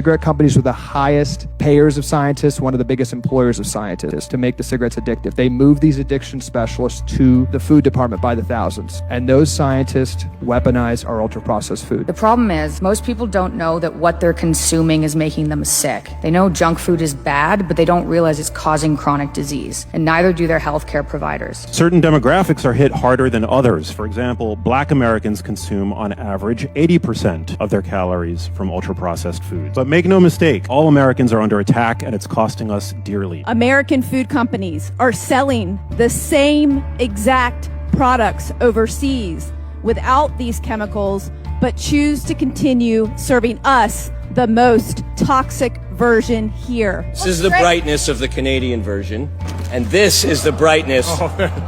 Cigarette companies are the highest payers of scientists, one of the biggest employers of scientists to make the cigarettes addictive. They move these addiction specialists to the food department by the thousands, and those scientists weaponize our ultra-processed food. The problem is most people don't know that what they're consuming is making them sick. They know junk food is bad, but they don't realize it's causing chronic disease, and neither do their healthcare providers. Certain demographics are hit harder than others. For example, Black Americans consume on average 80% of their calories from ultra-processed foods. But make no mistake, all Americans are under attack and it's costing us dearly. American food companies are selling the same exact products overseas without these chemicals, but choose to continue serving us the most toxic version here. This is the brightness of the Canadian version, and this is the brightness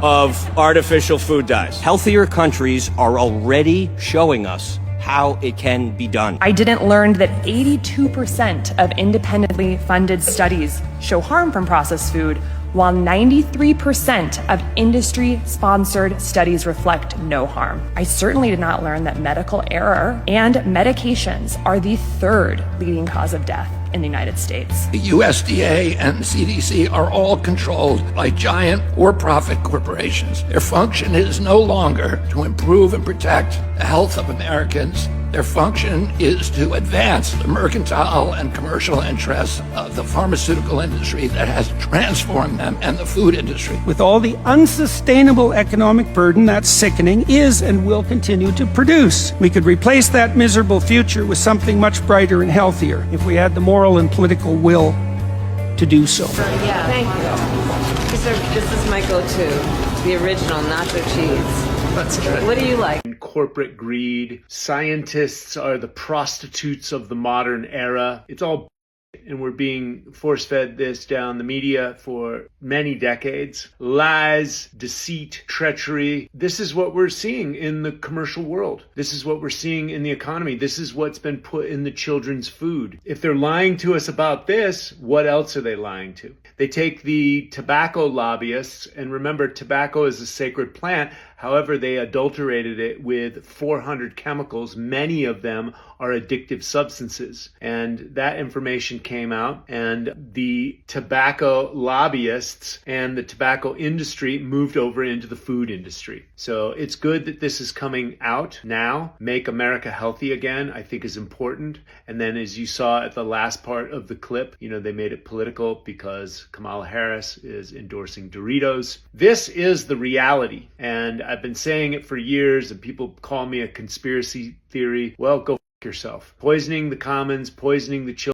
of artificial food dyes. Healthier countries are already showing us how it can be done. I didn't learn that 82% of independently funded studies show harm from processed food, while 93% of industry-sponsored studies reflect no harm. I certainly did not learn that medical error and medications are the third leading cause of death in the United States. The USDA and CDC are all controlled by giant for-profit corporations. Their function is no longer to improve and protect the health of Americans. Their function is to advance the mercantile and commercial interests of the pharmaceutical industry that has transformed them and the food industry. With all the unsustainable economic burden that sickening is and will continue to produce. We could replace that miserable future with something much brighter and healthier if we had the moral and political will to do so. Yeah, thank you. This is my go-to, the original nacho cheese. That's good. What do you like? Corporate greed. Scientists are the prostitutes of the modern era. It's all and we're being force-fed this down the media for many decades. Lies, deceit, treachery. This is what we're seeing in the commercial world. This is what we're seeing in the economy. This is what's been put in the children's food. If they're lying to us about this, what else are they lying to? They take the tobacco lobbyists, and remember, tobacco is a sacred plant. However, they adulterated it with 400 chemicals. Many of them are addictive substances. And that information came out, and the tobacco lobbyists and the tobacco industry moved over into the food industry. So it's good that this is coming out now. Make America healthy again, I think, is important. And then as you saw at the last part of the clip, they made it political because Kamala Harris is endorsing Doritos. This is the reality. And I've been saying it for years, and people call me a conspiracy theory. Well, go f*** yourself. Poisoning the commons, poisoning the children.